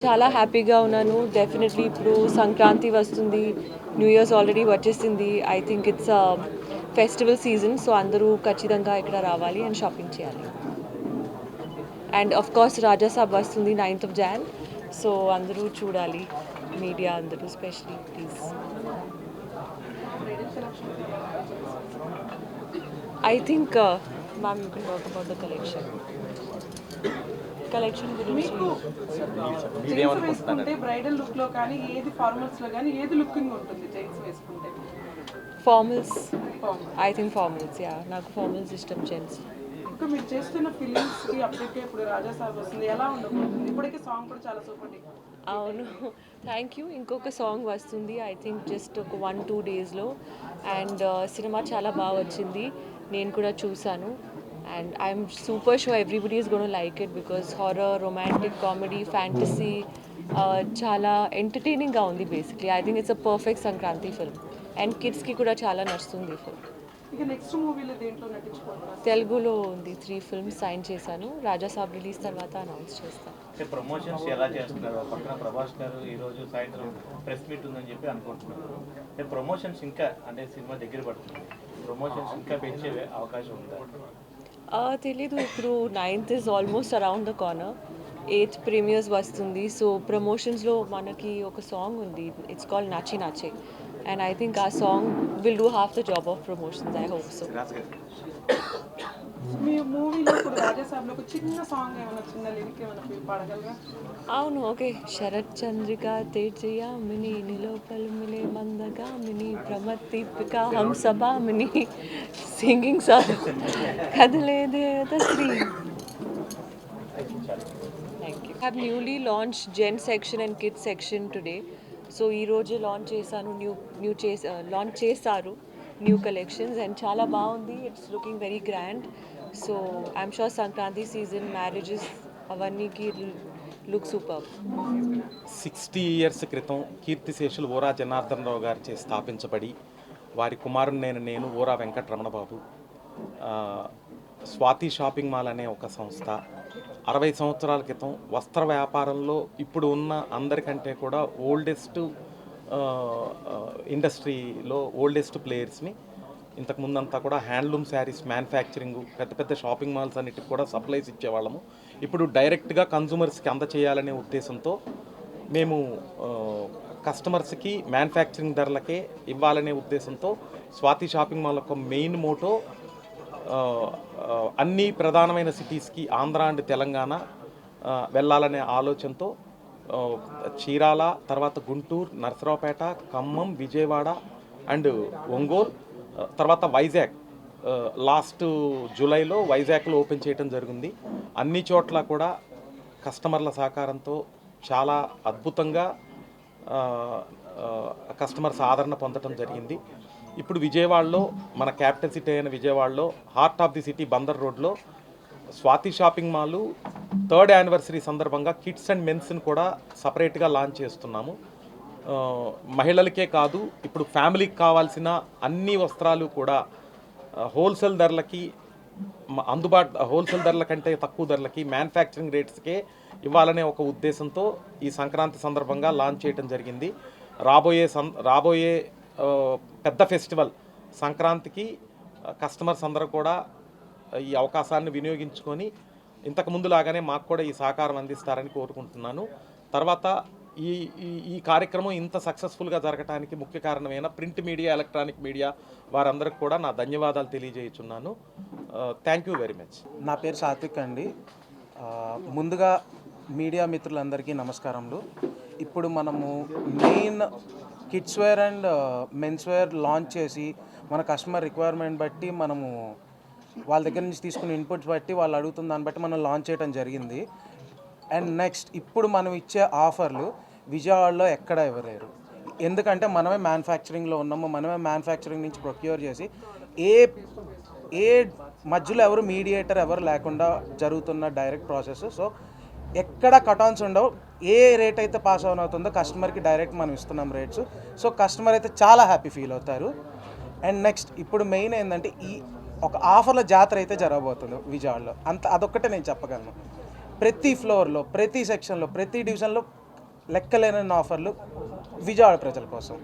చాలా హ్యాపీగా ఉన్నాను. డెఫినెట్లీ ఇప్పుడు సంక్రాంతి వస్తుంది, న్యూ ఇయర్స్ ఆల్రెడీ వచ్చేసింది. I think it's festival season. So అందరూ ఖచ్చితంగా ఇక్కడ రావాలి అండ్ షాపింగ్ చేయాలి. అండ్ ఆఫ్ కోర్స్ రాజాసాబ్ వస్తుంది 9th of Jan. సో అందరూ చూడాలి, మీడియా అందరూ especially please. I think ma'am you can talk about the collection గురించి. వేసుకుంటే బ్రైడల్ లుక్ లో కానీ ఏది ఫార్మల్స్ లో కానీ ఏది లుకింగ్ ఉంటుంది జెంట్స్ వేసుకుంటే? Formals, I think formals. Yeah, నాకు ఫార్మల్స్ ఇష్టం జెంట్స్. ఇంకా మీరు చేస్తున్న ఫిలిమ్స్ కి అప్డేట్ ఇప్పుడు రాజా సాబ్ వస్తుంది, ఎలా ఉండబోతుంది? ఇప్పటికే సాంగ్ కూడా చాలా సూపర్ హిట్. అవును, థ్యాంక్ యూ. ఇంకొక సాంగ్ వస్తుంది ఐ థింక్ జస్ట్ ఒక 1-2 డేస్లో. అండ్ సినిమా చాలా బాగా వచ్చింది, నేను కూడా చూసాను. And I'm super sure everybody is gonna like it because horror, romantic, comedy, fantasy చాలా ఎంటర్టైనింగ్గా ఉంది. Basically I think it's a perfect Sankranti film and కిడ్స్కి కూడా చాలా నచ్చుతుంది ఫిల్మ్. ఇక నెక్స్ట్ మూవీలో దేంట్లో నటించుకుంటున్నారు? తెలుగులో ఉంది 3 films సైన్ చేశాను. రాజాసాబ్ రిలీజ్ తర్వాత అనౌన్స్ చేస్తాను. ప్రమోషన్స్ ఎలా చేస్తున్నారు? పక్కన ప్రభాస్ గారు ఈరోజు సాయంత్రం ప్రెస్ మీట్ ఉందని చెప్పి అనుకుంటున్నారు. ప్రమోషన్స్ ఇంకా అంటే సినిమా దగ్గర పడుతుంది, ప్రమోషన్స్ ఇంకా పెంచే అవకాశం ఉందా? తెలీదు, ఇప్పుడు 9th is almost around the corner. 8th premieres వస్తుంది. సో ప్రమోషన్స్లో మనకి ఒక సాంగ్ ఉంది, it's called Nachi Nache. And I think ఆ song will do half the job of promotions. I hope so. మీ మూవీలో ఇప్పుడు రాజా సాబ్ లో ఒక చిన్న సాంగ్ ఏమైనా, చిన్న లిరిక్ ఏమైనా పాడగలరా? అవును, ఓకే. శరత్ చంద్రిక తేజయామిని నిలోపల్ మిలే మందగామిని ప్రమత్తిపిక హంసభామిని సింగింగ్ సాంగ్ కదలే దేవత శ్రీ. Thank you. Have newly launch gents section and kids section today. So ఈరోజు లాంచ్ చేశాను, లాంచ్ చేశారు న్యూ కలెక్షన్స్ అండ్ చాలా బాగుంది. It's looking very grand. So I'm sure Sankranti season, marriages అవన్నీకి లుక్ సూపర్. 60 years క్రితం కీర్తిశేషులు ఊరా జనార్దన్ రావు గారిచే స్థాపించబడి వారి కుమారుడినైన నేను ఊరా వెంకటరమణబాబు స్వాతి షాపింగ్ మాల్ అనే ఒక సంస్థ 60 సంవత్సరాల క్రితం వస్త్ర వ్యాపారంలో ఇప్పుడు ఉన్న అందరికంటే కూడా ఓల్డెస్ట్ ఇండస్ట్రీలో ఓల్డెస్ట్ ప్లేయర్స్ని. ఇంతకుముందంతా కూడా హ్యాండ్లూమ్ శారీస్ మ్యానుఫ్యాక్చరింగ్, పెద్ద పెద్ద షాపింగ్ మాల్స్ అన్నిటికి కూడా సప్లైస్ ఇచ్చేవాళ్ళము. ఇప్పుడు డైరెక్ట్గా కన్జ్యూమర్స్కి అందచేయాలనే ఉద్దేశంతో మేము కస్టమర్స్కి మ్యానుఫ్యాక్చరింగ్ ధరలకే ఇవ్వాలనే ఉద్దేశంతో స్వాతి షాపింగ్ మాల్ యొక్క మెయిన్ మోటో అన్ని ప్రధానమైన సిటీస్కి ఆంధ్ర అండ్ తెలంగాణ వెళ్ళాలనే ఆలోచనతో చీరాల, తర్వాత గుంటూరు, నరసరావుపేట, ఖమ్మం, విజయవాడ అండ్ ఒంగోలు, తర్వాత వైజాగ్ లాస్ట్ జూలైలో వైజాగ్లో ఓపెన్ చేయడం జరిగింది. అన్ని చోట్ల కూడా కస్టమర్ల సహకారంతో చాలా అద్భుతంగా కస్టమర్స్ ఆదరణ పొందడం జరిగింది. ఇప్పుడు విజయవాడలో, మన క్యాపిటల్ సిటీ అయిన విజయవాడలో heart of the city Bandar రోడ్లో Swathi shopping mall 3rd anniversary సందర్భంగా కిడ్స్ అండ్ మెన్స్ని కూడా సపరేట్గా లాంచ్ చేస్తున్నాము. మహిళలకే కాదు, ఇప్పుడు ఫ్యామిలీకి కావాల్సిన అన్ని వస్త్రాలు కూడా హోల్సేల్ ధరలకి హోల్సేల్ ధరల కంటే తక్కువ ధరలకి మ్యానుఫ్యాక్చరింగ్ రేట్స్కే ఇవ్వాలనే ఒక ఉద్దేశంతో ఈ సంక్రాంతి సందర్భంగా లాంచ్ చేయడం జరిగింది. రాబోయే పెద్ద ఫెస్టివల్ సంక్రాంతికి కస్టమర్స్ అందరూ కూడా ఈ అవకాశాన్ని వినియోగించుకొని ఇంతకుముందు లాగానే మాకు కూడా ఈ సహకారం అందిస్తారని కోరుకుంటున్నాను. తర్వాత ఈ కార్యక్రమం ఇంత సక్సెస్ఫుల్గా జరగడానికి ముఖ్య కారణమైన ప్రింట్ మీడియా, ఎలక్ట్రానిక్ మీడియా వారందరికి కూడా నా ధన్యవాదాలు తెలియజేయుచున్నాను. Thank you very much. నా పేరు సాత్విక్ అండి. ముందుగా మీడియా మిత్రులందరికీ నమస్కారములు. ఇప్పుడు మనము main kids wear and men's wear launch చేసి మన కస్టమర్ రిక్వైర్మెంట్ బట్టి మనము వాళ్ళ దగ్గర నుంచి తీసుకున్న ఇన్పుట్స్ బట్టి వాళ్ళు అడుగుతున్న దాన్ని బట్టి మనం లాంచ్ చేయడం జరిగింది. అండ్ నెక్స్ట్ ఇప్పుడు మనం ఇచ్చే ఆఫర్లు విజయవాడలో ఎక్కడ ఇవ్వలేరు. ఎందుకంటే మనమే మ్యానుఫ్యాక్చరింగ్లో ఉన్నాము, మనమే మ్యానుఫ్యాక్చరింగ్ నుంచి ప్రొక్యూర్ చేసి ఏ మధ్యలో ఎవరు మీడియేటర్ ఎవరు లేకుండా జరుగుతున్న డైరెక్ట్ ప్రాసెస్. సో ఎక్కడ కటాన్స్ ఉండవు. ఏ రేట్ అయితే పాస్ ఆన్ అవుతుందో కస్టమర్కి డైరెక్ట్ మనం ఇస్తున్నాం రేట్స్. సో కస్టమర్ అయితే చాలా హ్యాపీ ఫీల్ అవుతారు. అండ్ నెక్స్ట్ ఇప్పుడు మెయిన్ ఏంటంటే ఈ ఒక ఆఫర్ల జాతర అయితే జరగబోతుంది విజయవాడలో. అదొక్కటే నేను చెప్పగలను. ప్రతి ఫ్లోర్లో, ప్రతి సెక్షన్లో, ప్రతి డివిజన్లో లెక్కలేని ఆఫర్లు విజయవాడ ప్రజల కోసం.